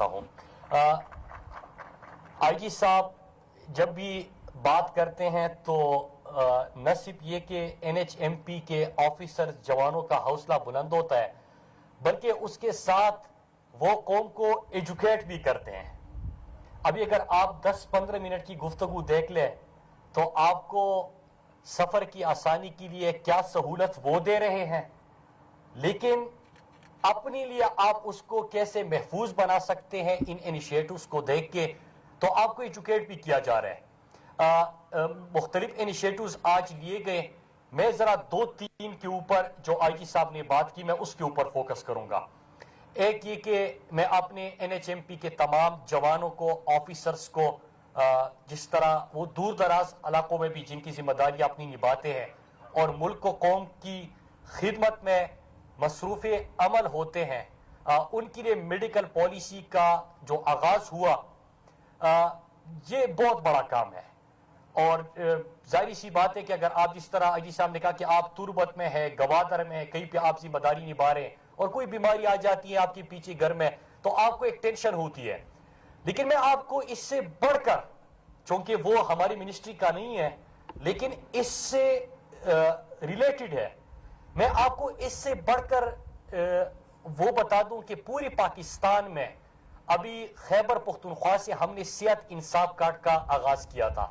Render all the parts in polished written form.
کرتا ہوں. آئی جی صاحب جب بھی بات کرتے ہیں تو نہ صرف یہ کہ این ایچ ایم پی کے آفیسر جوانوں کا حوصلہ بلند ہوتا ہے بلکہ اس کے ساتھ وہ قوم کو ایجوکیٹ بھی کرتے ہیں. ابھی اگر آپ 10-15 منٹ کی گفتگو دیکھ لیں تو آپ کو سفر کی آسانی کے لیے کیا سہولت وہ دے رہے ہیں، لیکن اپنے لیے آپ اس کو کیسے محفوظ بنا سکتے ہیں ان انیشیٹوز کو دیکھ کے، تو آپ کو ایجوکیٹ بھی کیا جا رہا ہے. مختلف انیشیٹوز آج لیے گئے. میں ذرا 2-3 کے اوپر جو آئی جی صاحب نے بات کی میں اس کے اوپر فوکس کروں گا. ایک یہ کہ میں اپنے این ایچ ایم پی کے تمام جوانوں کو، آفیسرز کو، جس طرح وہ دور دراز علاقوں میں بھی جن کی ذمہ داری اپنی نبھاتے ہیں اور ملک و قوم کی خدمت میں مصروف عمل ہوتے ہیں، ان کے لیے میڈیکل پالیسی کا جو آغاز ہوا یہ بہت بڑا کام ہے. اور ظاہری سی بات ہے کہ اگر آپ جس طرح اجی صاحب نے کہا کہ آپ تربت میں ہے، گوادر میں ہے، کہیں پہ آپ ذمہ داری نبھا رہے ہیں اور کوئی بیماری آ جاتی ہے آپ کے پیچھے گھر میں تو آپ کو ایک ٹینشن ہوتی ہے. لیکن میں آپ کو اس سے بڑھ کر، چونکہ وہ ہماری منسٹری کا نہیں ہے لیکن اس سے ریلیٹڈ ہے، میں آپ کو اس سے بڑھ کر وہ بتا دوں کہ پوری پاکستان میں ابھی خیبر پختونخوا سے ہم نے صحت انصاف کارڈ کا آغاز کیا تھا.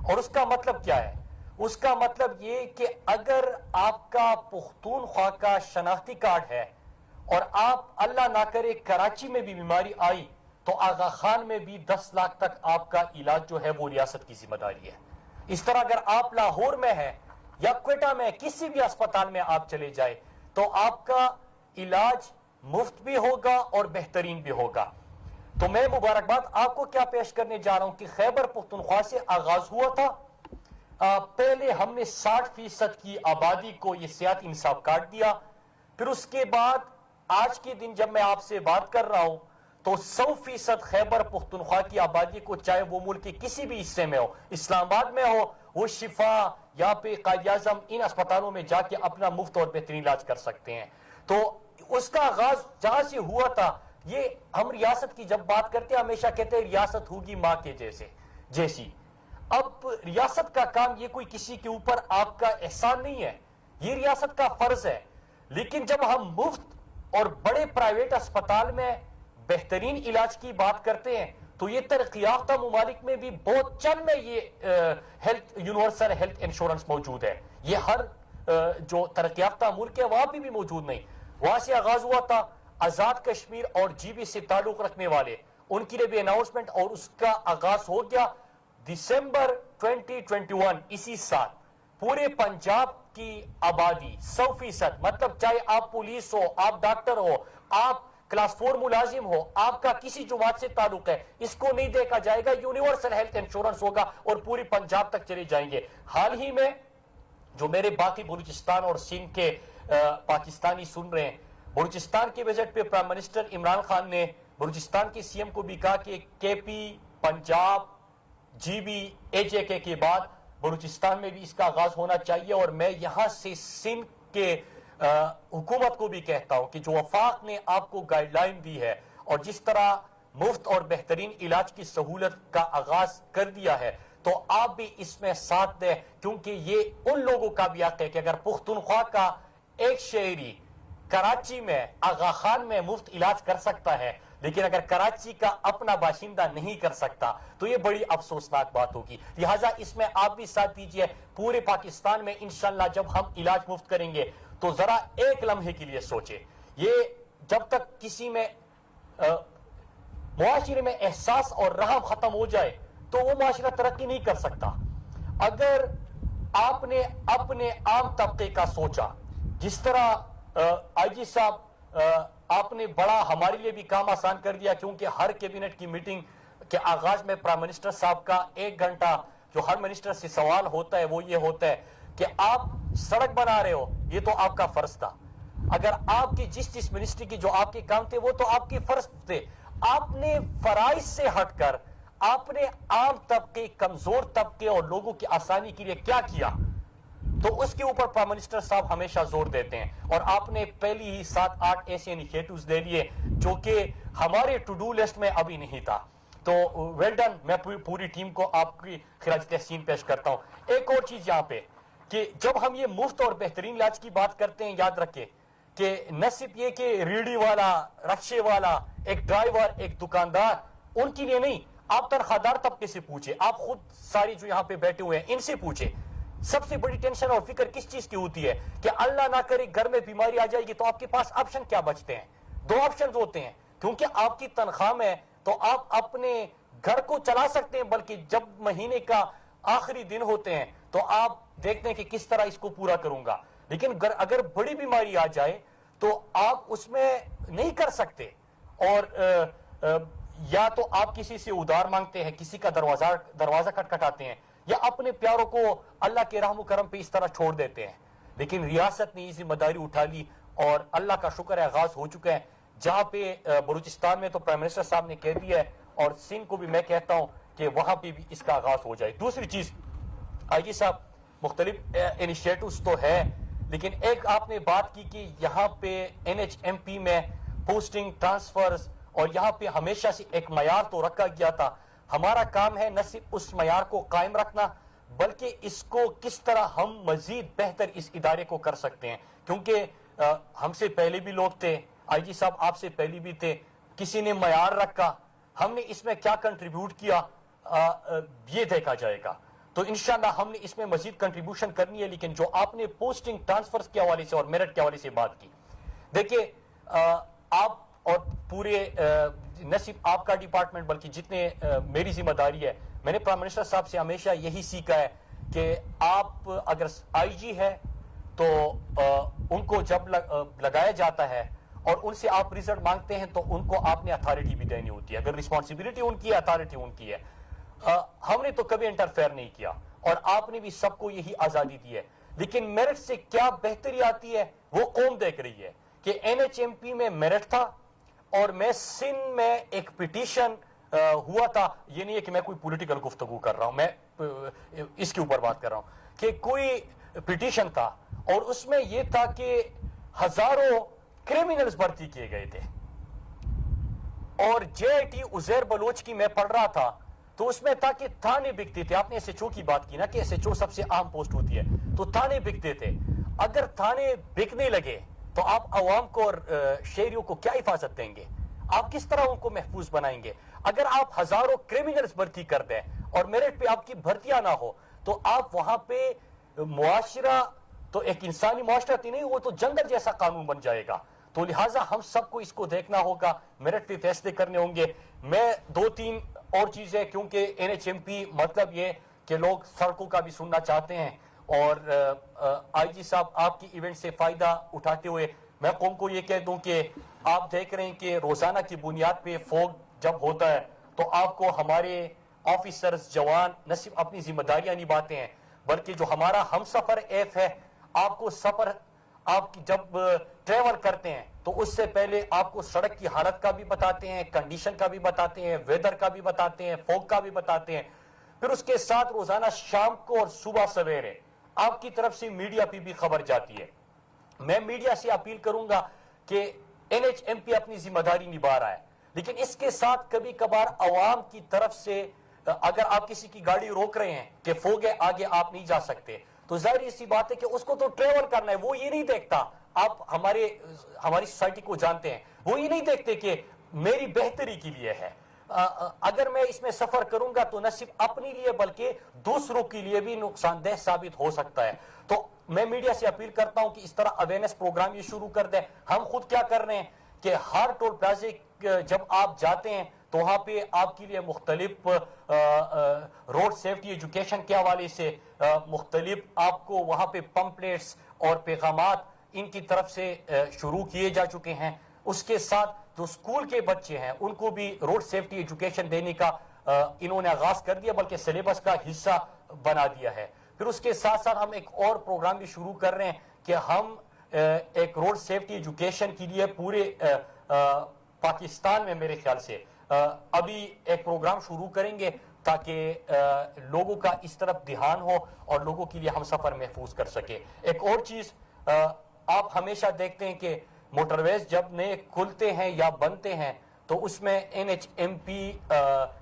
اور اس کا مطلب کیا ہے؟ اس کا مطلب یہ کہ اگر آپ کا پختونخوا کا شناختی کارڈ ہے اور آپ اللہ نہ کرے کراچی میں بھی بیماری آئی تو آغا خان میں بھی 10 لاکھ تک آپ کا علاج جو ہے وہ ریاست کی ذمہ داری ہے. اس طرح اگر آپ لاہور میں ہیں یا کوئٹہ میں کسی بھی اسپتال میں آپ چلے جائیں تو آپ کا علاج مفت بھی ہوگا اور بہترین بھی ہوگا. تو میں مبارکباد آپ کو کیا پیش کرنے جا رہا ہوں کہ خیبر پختونخوا سے آغاز ہوا تھا. پہلے ہم نے 60% کی آبادی کو یہ صحت انصاف کارڈ دیا. پھر اس کے بعد آج کے دن جب میں آپ سے بات کر رہا ہوں تو 100% خیبر پختونخوا کی آبادی کو، چاہے وہ ملک کے کسی بھی حصے میں ہو، اسلام آباد میں ہو، وہ شفا یا پہ قائد اعظم ان اسپتالوں میں جا کے اپنا مفت اور بہترین علاج کر سکتے ہیں. تو اس کا آغاز جہاں سے ہوا تھا، یہ ہم ریاست کی جب بات کرتے ہیں ہمیشہ کہتے ہیں ریاست ہوگی ماں کے جیسی. اب ریاست کا کام یہ کوئی کسی کے اوپر آپ کا احسان نہیں ہے، یہ ریاست کا فرض ہے. لیکن جب ہم مفت اور بڑے پرائیویٹ اسپتال میں بہترین علاج کی بات کرتے ہیں تو یہ ترقی یافتہ ممالک میں بھی بہت چند میں یہ یونیورسل ہیلتھ انشورنس موجود ہے. یہ ہر جو ترقی یافتہ ملک ہے وہاں بھی موجود نہیں. وہاں سے آغاز ہوا تھا. آزاد کشمیر اور جی بی سے تعلق رکھنے والے ان کے لیے بھی اناؤنسمنٹ اور اس کا آغاز ہو گیا. دسمبر 2021 اسی سال پورے پنجاب کی آبادی 100%، مطلب چاہے آپ پولیس ہو، آپ ڈاکٹر ہو، آپ کلاس 4 ملازم ہو، آپ کا کسی جماعت سے تعلق ہے، اس کو نہیں دیکھا جائے گا. یونیورسل ہیلتھ انشورنس ہوگا اور پوری پنجاب تک چلے جائیں گے. حال ہی میں جو میرے باقی بلوچستان اور سندھ کے پاکستانی سن رہے ہیں، بلوچستان کے وزٹ پہ پرائم منسٹر عمران خان نے بلوچستان کے سی ایم کو بھی کہا کہ K P, Punjab, G B, H A کے بعد بلوچستان میں بھی اس کا آغاز ہونا چاہیے. اور میں یہاں سے سندھ کے حکومت کو بھی کہتا ہوں کہ جو وفاق نے آپ کو گائیڈ لائن دی ہے اور جس طرح مفت اور بہترین علاج کی سہولت کا آغاز کر دیا ہے تو آپ بھی اس میں ساتھ دیں، کیونکہ یہ ان لوگوں کا بھی حق ہے کہ اگر پختونخوا کا ایک شہری کراچی میں آغا خان میں مفت علاج کر سکتا ہے لیکن اگر کراچی کا اپنا باشندہ نہیں کر سکتا تو یہ بڑی افسوسناک بات ہوگی. لہٰذا اس میں آپ بھی ساتھ دیجئے. پورے پاکستان میں انشاءاللہ جب ہم علاج مفت کریں گے تو ذرا ایک لمحے کے لیے سوچیں، یہ جب تک کسی میں معاشرے میں احساس اور رحم ختم ہو جائے تو وہ معاشرہ ترقی نہیں کر سکتا. اگر آپ نے اپنے عام طبقے کا سوچا، جس طرح آئی جی صاحب آپ نے بڑا ہمارے لیے بھی کام آسان کر دیا، کیونکہ ہر کیبنٹ کی میٹنگ کے آغاز میں پرائم منسٹر صاحب کا 1 گھنٹہ جو ہر منسٹر سے سوال ہوتا ہے وہ یہ ہوتا ہے کہ آپ سڑک بنا رہے ہو، یہ تو آپ کا فرض تھا. اگر آپ کی جس منسٹری کی جو آپ کے کام تھے وہ تو آپ کے فرض تھے. آپ نے فرائض سے ہٹ کر آپ نے عام طبقے، کمزور طبقے اور لوگوں کی آسانی کے لیے کیا کیا؟ تو اس کے اوپر پرائم منسٹر صاحب ہمیشہ زور دیتے ہیں، اور آپ نے پہلی ہی 7-8 ایسے انیشیٹوز لے لیے جو کہ ہمارے ٹو ڈو لسٹ میں ابھی نہیں تھا. تو ویل ڈن، میں پوری ٹیم کو آپ کی خراج تحسین پیش کرتا ہوں. ایک اور چیز یہاں پہ کہ جب ہم یہ مفت اور بہترین علاج کی بات کرتے ہیں، یاد رکھیں کہ نہ صرف یہ کہ ریڑھی والا، رکشے والا، ایک ڈرائیور، ایک دکاندار، ان کے لیے نہیں، آپ تنخواہ دار طبقے سے پوچھیں، آپ خود ساری جو یہاں پہ بیٹھے ہوئے ہیں ان سے پوچھیں. سب سے بڑی ٹینشن اور فکر کس چیز کی ہوتی ہے کہ اللہ نہ کرے گھر میں بیماری آ جائے گی تو آپ کے پاس آپشن کیا بچتے ہیں؟ 2 آپشن ہوتے ہیں، کیونکہ آپ کی تنخواہ میں تو آپ اپنے گھر کو چلا سکتے ہیں، بلکہ جب مہینے کا آخری دن ہوتے ہیں تو آپ دیکھتے ہیں کہ کس طرح اس کو پورا کروں گا. لیکن اگر بڑی بیماری آ جائے تو آپ اس میں نہیں کر سکتے، اور یا تو آپ کسی سے ادھار مانگتے ہیں، کسی کا دروازہ کھٹکھٹاتے ہیں، یا اپنے پیاروں کو اللہ کے رحم و کرم پہ اس طرح چھوڑ دیتے ہیں. لیکن ریاست نے یہ ذمہ داری اٹھا لی، اور اللہ کا شکر ہے آغاز ہو چکا ہے. جہاں پہ بلوچستان میں تو پرائم منسٹر صاحب نے کہہ دیا ہے، اور سندھ کو بھی میں کہتا ہوں کہ وہاں پہ بھی اس کا آغاز ہو جائے. دوسری چیز، آئی جی صاحب، مختلف انیشیٹوز تو ہے، لیکن ایک آپ نے بات کی کہ یہاں پہ NHMP میں پوسٹنگ، ٹرانسفرز، اور یہاں پہ ہمیشہ سے ایک معیار تو رکھا گیا تھا. ہمارا کام ہے نہ صرف اس معیار کو قائم رکھنا، بلکہ اس کو کس طرح ہم مزید بہتر اس ادارے کو کر سکتے ہیں. کیونکہ ہم سے پہلے بھی لوگ تھے، آئی جی صاحب آپ سے پہلے بھی تھے، کسی نے معیار رکھا، ہم نے اس میں کیا کنٹریبیوٹ کیا یہ دیکھا جائے گا. تو انشاءاللہ ہم نے اس میں مزید کنٹریبیوشن کرنی ہے. لیکن جو آپ نے پوسٹنگ، ٹرانسفرز کے حوالے سے اور میرٹ کے حوالے سے بات کی، دیکھیے آپ اور پورے نہ صرف آپ کا ڈپارٹمنٹ بلکہ جتنے میری ذمہ داری ہے، میں نے پرائم منسٹر صاحب سے ہمیشہ یہی سیکھا ہے کہ آپ اگر آئی جی ہے تو ان کو جب لگایا جاتا ہے اور ان سے آپ رزلٹ مانگتے ہیں تو ان کو آپ نے اتھارٹی بھی دینی ہوتی ہے. اگر رسپانسبلٹی ان کی ہے، اتھارٹی ان کی ہے. ہم نے تو کبھی انٹرفیئر نہیں کیا، اور آپ نے بھی سب کو یہی آزادی دی ہے. لیکن میرٹ سے کیا بہتری آتی ہے وہ قوم دیکھ رہی ہے کہ NHMP میں میرٹ تھا، اور میں سندھ میں ایک پٹیشن ہوا تھا. یہ نہیں ہے کہ میں کوئی پولیٹیکل گفتگو کر رہا ہوں، میں اس کے اوپر بات کر رہا ہوں کہ کوئی پٹیشن تھا، اور اس میں یہ تھا کہ ہزاروں کرمنلز بھرتی کیے گئے تھے. اور JIT عزیر بلوچ کی میں پڑھ رہا تھا تو اس میں تھا کہ تھانے بکتے تھے. آپ نے SHO کی بات کی نا کہ SHO سب سے عام پوسٹ ہوتی ہے، تو تھانے بکتے تھے. اگر تھانے بکنے لگے تو آپ عوام کو اور شہریوں کو کیا حفاظت دیں گے؟ آپ کس طرح ان کو محفوظ بنائیں گے؟ اگر آپ ہزاروں کرمنلز بھرتی کر دیں اور میرٹ پہ آپ کی بھرتیاں نہ ہو تو آپ وہاں پہ معاشرہ تو ایک انسانی معاشرت ہی نہیں، وہ تو جنگل جیسا قانون بن جائے گا. تو لہٰذا ہم سب کو اس کو دیکھنا ہوگا، میرٹ پہ فیصلے کرنے ہوں گے. میں 2-3 اور چیزیں، کیونکہ NHMP مطلب یہ کہ لوگ سڑکوں کا بھی سننا چاہتے ہیں، اور آئی جی صاحب آپ کی ایونٹ سے فائدہ اٹھاتے ہوئے میں قوم کو یہ کہہ دوں کہ آپ دیکھ رہے ہیں کہ روزانہ کی بنیاد پہ فوگ جب ہوتا ہے تو آپ کو ہمارے آفیسرز جوان نہ صرف اپنی ذمہ داریاں نبھاتے ہیں، بلکہ جو ہمارا ہم سفر ایف ہے، آپ کو سفر، آپ جب ٹریول کرتے ہیں تو اس سے پہلے آپ کو سڑک کی حالت کا بھی بتاتے ہیں، کنڈیشن کا بھی بتاتے ہیں، ویدر کا بھی بتاتے ہیں، فوگ کا بھی بتاتے ہیں. پھر اس کے ساتھ روزانہ شام کو اور صبح سویرے آپ کی طرف سے میڈیا پہ بھی خبر جاتی ہے. میں میڈیا سے اپیل کروں گا کہ NHMP اپنی ذمہ داری نبھا رہا ہے، لیکن اس کے ساتھ کبھی کبھار عوام کی طرف سے اگر آپ کسی کی گاڑی روک رہے ہیں کہ فوگ ہے آگے آپ نہیں جا سکتے، تو ظاہر سی بات ہے کہ اس کو تو ٹریول کرنا ہے. وہ یہ نہیں دیکھتا، آپ ہماری سوسائٹی کو جانتے ہیں، وہ یہ نہیں دیکھتے کہ میری بہتری کے لیے ہے. اگر میں اس میں سفر کروں گا تو نہ صرف اپنے لیے بلکہ دوسروں کے لیے بھی نقصان دہ ثابت ہو سکتا ہے. تو میں میڈیا سے اپیل کرتا ہوں کہ اس طرح اویئرنیس پروگرام یہ شروع کر دیں. ہم خود کیا کر رہے ہیں کہ ہر ٹول پلازے جب آپ جاتے ہیں تو وہاں پہ آپ کے لیے مختلف روڈ سیفٹی ایجوکیشن کے حوالے سے مختلف آپ کو وہاں پہ پمپلیٹس اور پیغامات ان کی طرف سے شروع کیے جا چکے ہیں. اس کے ساتھ جو سکول کے بچے ہیں ان کو بھی روڈ سیفٹی ایجوکیشن دینے کا انہوں نے آغاز کر دیا، بلکہ سلیبس کا حصہ بنا دیا ہے. پھر اس کے ساتھ ساتھ ہم ایک اور پروگرام بھی شروع کر رہے ہیں کہ ہم ایک روڈ سیفٹی ایجوکیشن کے لیے پورے پاکستان میں میرے خیال سے ابھی ایک پروگرام شروع کریں گے تاکہ لوگوں کا اس طرف دھیان ہو اور لوگوں کے لیے ہم سفر محفوظ کر سکے. ایک اور چیز آپ ہمیشہ دیکھتے ہیں کہ موٹر ویز جب نئے کھلتے ہیں یا بنتے ہیں تو اس میں NHMP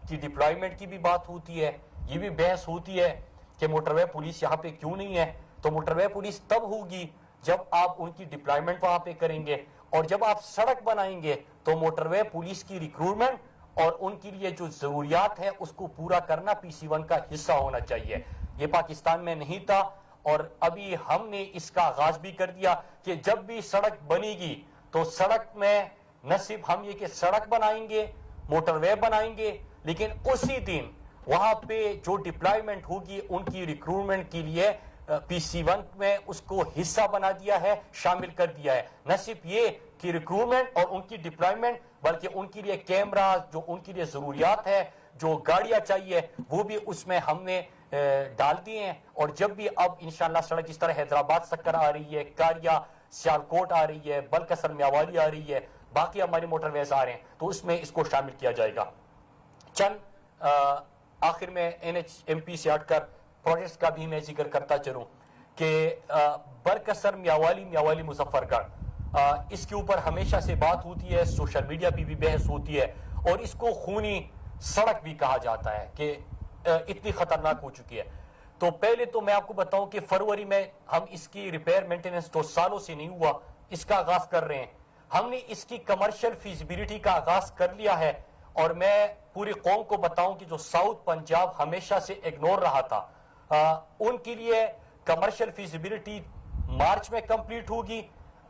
کی ڈپلائمنٹ کی بھی بات ہوتی ہے. یہ بھی بحث ہوتی ہے کہ موٹر وے پولیس یہاں پہ کیوں نہیں ہے. تو موٹر وے پولیس تب ہوگی جب آپ ان کی ڈپلائمنٹ وہاں پہ کریں گے, اور جب آپ سڑک بنائیں گے تو موٹر وے پولیس کی ریکروٹمنٹ اور ان کے لیے جو ضروریات ہے اس کو پورا کرنا PC1 کا حصہ ہونا چاہیے. یہ پاکستان میں نہیں تھا اور ابھی ہم نے اس کا آغاز بھی کر دیا کہ جب بھی سڑک بنے گی تو سڑک میں نہ صرف ہم یہ کہ سڑک بنائیں گے, موٹر وے بنائیں گے, لیکن اسی دن وہاں پہ جو ڈپلائمنٹ ہوگی ان کی ریکروٹمنٹ کے لیے PC1 میں اس کو حصہ بنا دیا ہے, شامل کر دیا ہے. نہ صرف یہ کہ ریکروٹمنٹ اور ان کی ڈپلائمنٹ بلکہ ان کے لیے کیمرہ, جو ان کے لیے ضروریات ہے, جو گاڑیاں چاہیے وہ بھی اس میں ہم نے ڈال دیے ہیں. اور جب بھی اب انشاءاللہ سڑک اس طرح حیدرآباد سکر آ رہی ہے, کاریا سیالکوٹ آ رہی ہے, بلکسر میاوالی آ رہی ہے, باقی ہمارے موٹر ویز آ رہے ہیں تو اس میں اس کو شامل کیا جائے گا. چند آخر میں NHMP سے ہٹ کر پروجیکٹس کا بھی میں ذکر کرتا چلوں کہ برکسر میاوالی مظفر گڑھ, اس کے اوپر ہمیشہ سے بات ہوتی ہے, سوشل میڈیا پہ بھی بحث ہوتی ہے اور اس کو خونی سڑک بھی کہا جاتا ہے کہ اتنی خطرناک ہو چکی ہے. تو پہلے تو میں آپ کو بتاؤں کہ فروری میں ہم اس کی ریپیئر مینٹیننس تو سالوں سے نہیں ہوا, اس کا آغاز کر رہے ہیں. ہم نے اس کی کمرشل فیزیبلٹی کا آغاز کر لیا ہے اور میں پوری قوم کو بتاؤں کہ جو ساؤتھ پنجاب ہمیشہ سے اگنور رہا تھا, ان کے لیے کمرشل فیزیبلٹی مارچ میں کمپلیٹ ہوگی,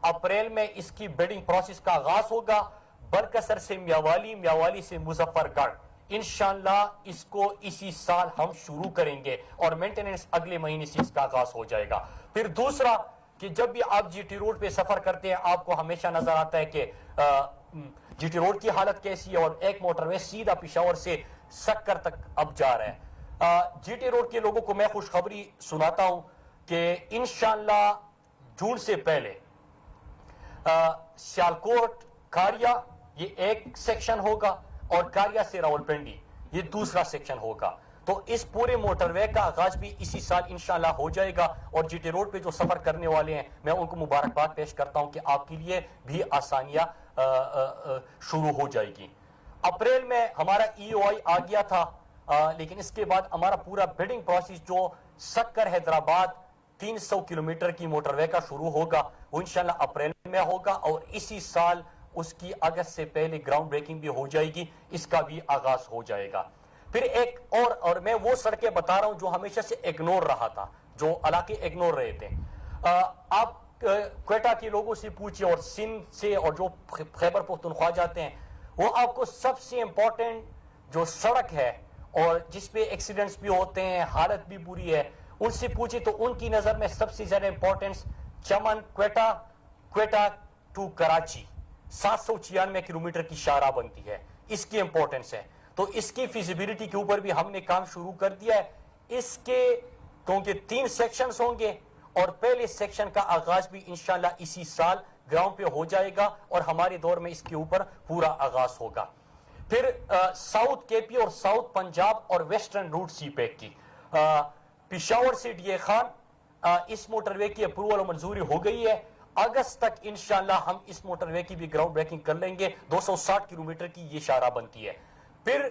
اپریل میں اس کی بیڈنگ پروسیس کا آغاز ہوگا. برکسر سے میاوالی, میاوالی سے مظفر گڑھ, انشاءاللہ اس کو اسی سال ہم شروع کریں گے اور مینٹیننس اگلے مہینے سے اس کا آغاز ہو جائے گا. پھر دوسرا کہ جب بھی آپ GT روڈ پہ سفر کرتے ہیں آپ کو ہمیشہ نظر آتا ہے کہ GT روڈ کی حالت کیسی ہے, اور ایک موٹر وے سیدھا پشاور سے سکر تک اب جا رہا ہے. GT روڈ کے لوگوں کو میں خوشخبری سناتا ہوں کہ انشاءاللہ جون سے پہلے سیالکوٹ کاریا یہ ایک سیکشن ہوگا اور کاریا سے راولپنڈی یہ دوسرا سیکشن ہوگا. تو اس پورے موٹر وے کا آغاز بھی اسی سال انشاءاللہ ہو جائے گا, اور GT روڈ پہ جو سفر کرنے والے ہیں میں ان کو مبارکباد پیش کرتا ہوں کہ آپ کے لیے بھی آسانیاں شروع ہو جائے گی. اپریل میں ہمارا EOI آ گیا تھا, لیکن اس کے بعد ہمارا پورا بیڈنگ پروسیس جو سکر حیدرآباد 300 کلومیٹر کی موٹر وے کا شروع ہوگا وہ انشاءاللہ اپریل میں ہوگا, اور اسی سال اس کی اگست سے پہلے گراؤنڈ بریکنگ بھی ہو جائے گی, اس کا بھی آغاز ہو جائے گا. پھر ایک اور میں وہ سڑکیں بتا رہا ہوں جو ہمیشہ سے اگنور رہا تھا, جو علاقے اگنور رہے تھے. آپ کوئٹہ کے لوگوں سے پوچھیں اور سندھ سے اور جو خیبر پختونخوا جاتے ہیں, وہ آپ کو سب سے امپورٹنٹ جو سڑک ہے اور جس پہ ایکسیڈنٹس بھی ہوتے ہیں, حالت بھی بری ہے, ان سے پوچھیں تو ان کی نظر میں سب سے زیادہ امپورٹنس چمن کوئٹہ ٹو کراچی 796 کلومیٹر کی شاہراہ بنتی ہے, اس کی امپورٹنس ہے. تو اس کی فیزیبلٹی کے اوپر بھی ہم نے کام شروع کر دیا ہے. اس کے کیونکہ 3 سیکشنز ہوں گے اور پہلے سیکشن کا آغاز بھی انشاءاللہ اسی سال گراؤنڈ پہ ہو جائے گا اور ہمارے دور میں اس کے اوپر پورا آغاز ہوگا. پھر ساؤتھ KP اور ساؤتھ پنجاب اور ویسٹرن روٹ سی پیک کی پشاور سے DA خان, اس موٹر وے کی اپروول و منظوری ہو گئی ہے. اگست تک انشاءاللہ ہم اس موٹر وے کی بھی گراؤنڈ بریکنگ کر لیں گے. 260 کلومیٹر کی یہ شاہراہ بنتی ہے. پھر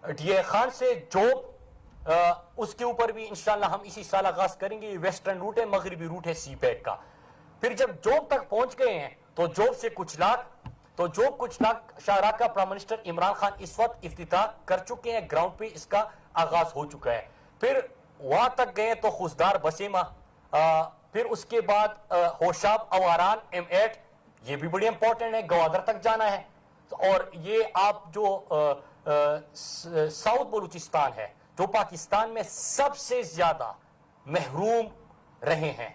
DA خان سے جوب, اس کے اوپر بھی انشاءاللہ ہم اسی سال آغاز کریں گے. یہ ویسٹرن روٹ ہے, مغربی روٹ ہے سی پیک کا. پھر جب جوب تک پہنچ گئے ہیں تو جوب سے کچھ لاکھ شاہراہ کا پرائم منسٹر عمران خان اس وقت افتتاح کر چکے ہیں, گراؤنڈ پہ اس کا آغاز ہو چکا ہے. پھر وہاں تک گئے تو خوزدار بسیما, پھر اس کے بعد ہوشاب اواران M8, یہ بھی بڑی امپورٹنٹ ہے, گوادر تک جانا ہے. اور یہ آپ جو ساؤتھ بلوچستان ہے جو پاکستان میں سب سے زیادہ محروم رہے ہیں,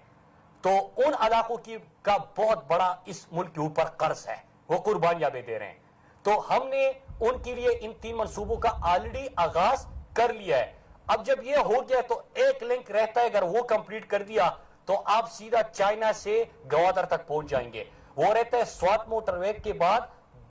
تو ان علاقوں کا بہت بڑا اس ملک کے اوپر قرض ہے, وہ قربانیاں بھی دے رہے ہیں. تو ہم نے ان کے لیے ان 3 منصوبوں کا آلریڈی آغاز کر لیا ہے. اب جب یہ ہو گیا تو ایک لنک رہتا ہے, اگر وہ کمپلیٹ کر دیا تو آپ سیدھا چائنا سے گوادر تک پہنچ جائیں گے. وہ رہتا ہے سوات موٹر وے کے بعد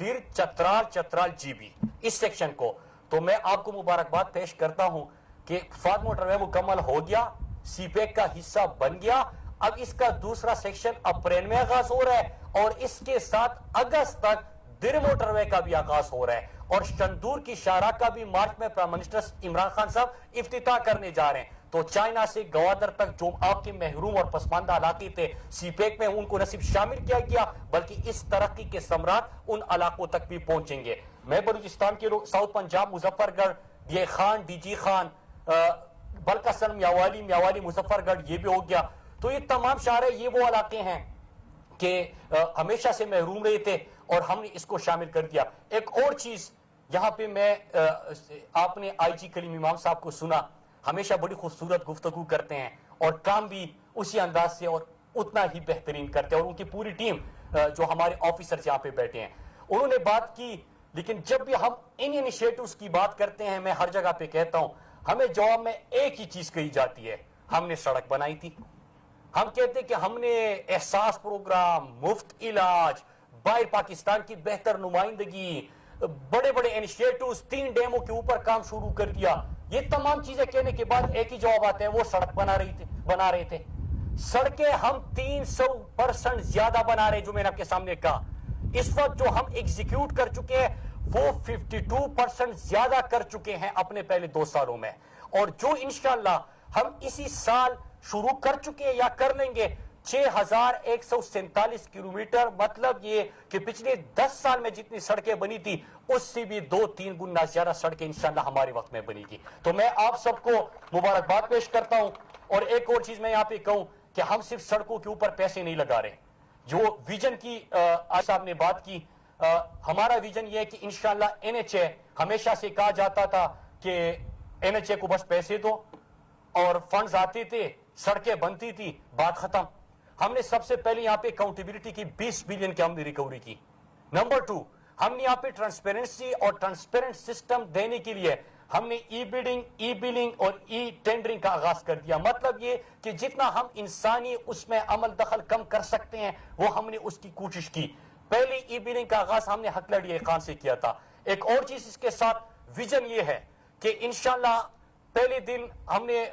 در چترال چترال جی بی اس سیکشن کو. تو میں آپ کو مبارکباد پیش کرتا ہوں کہ فاد موٹر وے مکمل ہو گیا, سی پیک کا حصہ بن گیا. اب اس کا دوسرا سیکشن اپریل میں آغاز ہو رہا ہے اور اس کے ساتھ اگست تک در موٹر وے کا بھی آغاز ہو رہا ہے, اور شندور کی شاہراہ کا بھی مارچ میں پرائم منسٹر عمران خان صاحب افتتاح کرنے جا رہے ہیں. تو چائنا سے گوادر تک جو آپ کے محروم اور پسماندہ علاقے تھے سی پیک میں ان کو نہ صرف شامل کیا گیا بلکہ اس ترقی کے ثمرات ان علاقوں تک بھی پہنچیں گے. میں بلوچستان کے لوگ south Punjab Muzaffargarh, D Khan, D G Khan, بلکسن, میاوالی مظفر گڑھ یہ بھی ہو گیا. تو یہ تمام شاہراہ یہ وہ علاقے ہیں کہ ہمیشہ سے محروم رہے تھے اور ہم نے اس کو شامل کر دیا. ایک اور چیز یہاں پہ میں آپ نے آئی جی کلیم امام صاحب کو سنا, ہمیشہ بڑی خوبصورت گفتگو کرتے ہیں اور کام بھی اسی انداز سے اور اتنا ہی بہترین کرتے ہیں, اور ان کی پوری ٹیم جو ہمارے آفیسرز یہاں پہ بیٹھے ہیں انہوں نے بات کی. لیکن جب بھی ہم ان انیشیٹوز کی بات کرتے ہیں میں ہر جگہ پہ کہتا ہوں ہمیں جواب میں ایک ہی چیز کہی جاتی ہے, ہم نے سڑک بنائی تھی. ہم کہتے ہیں کہ ہم نے احساس پروگرام, مفت علاج, باہر پاکستان کی بہتر نمائندگی, بڑے بڑے انیشیٹوز, 3 ڈیموں کے اوپر کام شروع کر دیا. یہ تمام چیزیں کہنے کے بعد ایک ہی جواب آتا ہے, وہ سڑک بنا رہے تھے. سڑکیں ہم 300% زیادہ بنا رہے ہیں جو میں نے آپ کے سامنے کہا. اس وقت جو ہم ایگزیکیوٹ کر چکے ہیں وہ 52% زیادہ کر چکے ہیں اپنے پہلے 2 سالوں میں, اور جو انشاءاللہ ہم اسی سال شروع کر چکے ہیں یا کر لیں گے 6147 کلومیٹر. مطلب یہ کہ پچھلے 10 سال میں جتنی سڑکیں بنی تھی اس سے بھی 2-3 گنا زیادہ سڑکیں انشاءاللہ ہمارے وقت میں بنی تھی. تو میں آپ سب کو مبارکباد پیش کرتا ہوں. اور ایک اور چیز میں یہاں پہ کہوں کہ ہم صرف سڑکوں کے اوپر پیسے نہیں لگا رہے. جو ویژن کی آج صاحب نے بات کی, ہمارا ویژن یہ ہے کہ انشاءاللہ این ایچ اے, ہمیشہ سے کہا جاتا تھا کہ این ایچ اے کو بس پیسے دو اور فنڈز آتے تھے, سڑکیں بنتی تھی, بات ختم. ہم نے سب سے پہلے یہاں پہ اکاؤنٹیبلٹی کی 20 بلین کی ہم نے ریکوری کی. نمبر 2, ہم نے یہاں پہ ٹرانسپیرنسی اور ٹرانسپیرنٹ سسٹم دینے کے لیے ہم نے ای بلنگ اور ای ٹینڈرنگ کا آغاز کر دیا. مطلب یہ کہ جتنا ہم انسانی اس میں عمل دخل کم کر سکتے ہیں وہ ہم نے اس کی کوشش کی. پہلی ای بلنگ کا آغاز ہم نے حق لڑی خان سے کیا تھا. ایک اور چیز اس کے ساتھ ویژن یہ ہے کہ انشاءاللہ پہلے دن ہم نے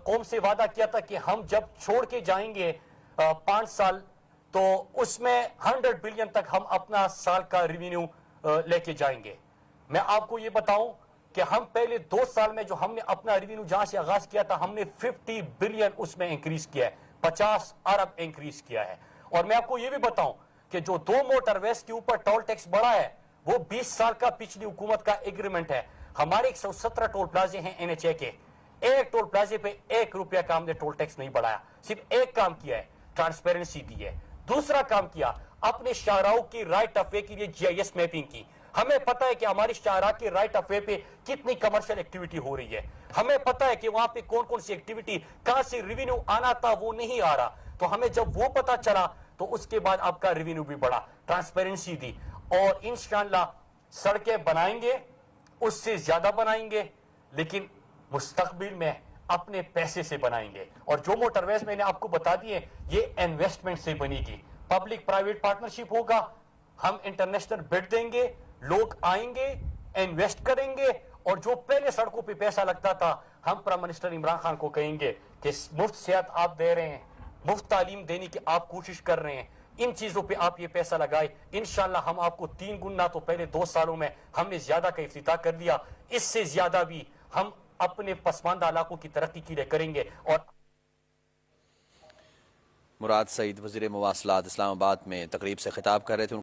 قوم سے وعدہ کیا تھا کہ ہم جب چھوڑ کے جائیں گے 5 سال تو اس میں 100 بلین تک ہم اپنا سال کا ریونیو لے کے جائیں گے. میں آپ کو یہ بتاؤں کہ ہم پہلے 2 سال میں جو ہم نے اپنا ریونیو جہاں سے آغاز کیا تھا ہم نے 50 بلین اس میں انکریز کیا ہے, 50 ارب انکریز کیا ہے. اور میں آپ کو یہ بھی بتاؤں کہ جو 2 موٹر ویز کے اوپر ٹول ٹیکس بڑھا ہے وہ 20 سال کا پچھلی حکومت کا ایگریمنٹ ہے. ہمارے 117 ٹول پلازے ہیں این ایچ اے کے, ایک ٹول پلازے پہ 1 روپیہ کا ہم نے ٹول ٹیکس نہیں بڑھایا. صرف ایک کام کیا ہے, ٹرانسپیرنسی دی ہے. دوسرا کام کیا اپنے شاہراہوں کی رائٹ آف وے کے لیے جی آئی ایس میپنگ کی. ہمیں پتا ہے کہ ہماری شاہراہ کے رائٹ آف وے پہ کتنی کمرشل ایکٹیویٹی ہو رہی ہے. ہمیں پتا ہے کہ وہاں پہ کون کون سی ایکٹیویٹی کہاں سے ریونیو آنا تھا وہ نہیں آ رہا. تو ہمیں جب وہ پتا چلا تو اس کے بعد آپ کا ریونیو بھی بڑھا, ٹرانسپیرنسی دی. اور انشاءاللہ سڑکیں بنائیں گے, اس سے زیادہ بنائیں گے, لیکن مستقبل میں اپنے پیسے سے بنائیں گے. اور جو موٹر ویز میں نے آپ کو بتا دیے یہ انویسٹمنٹ سے بنے گی, پبلک پرائیویٹ پارٹنرشپ ہوگا, ہم انٹرنیشنل بڈ دیں گے, لوگ آئیں گے, انویسٹ کریں گے, اور جو پہلے سڑکوں پہ پیسہ لگتا تھا ہم پرائم منسٹر عمران خان کو کہیں گے کہ مفت صحت آپ دے رہے ہیں, مفت تعلیم دینے کی آپ کوشش کر رہے ہیں, ان چیزوں پہ آپ یہ پیسہ لگائے. انشاءاللہ ہم آپ کو 3 گنا تو پہلے 2 سالوں میں ہم نے زیادہ کا افتتاح کر دیا, اس سے زیادہ بھی ہم اپنے پسماندہ علاقوں کی ترقی کے لیے کریں گے. اور مراد سعید وزیر مواصلات اسلام آباد میں تقریب سے خطاب کر رہے تھے.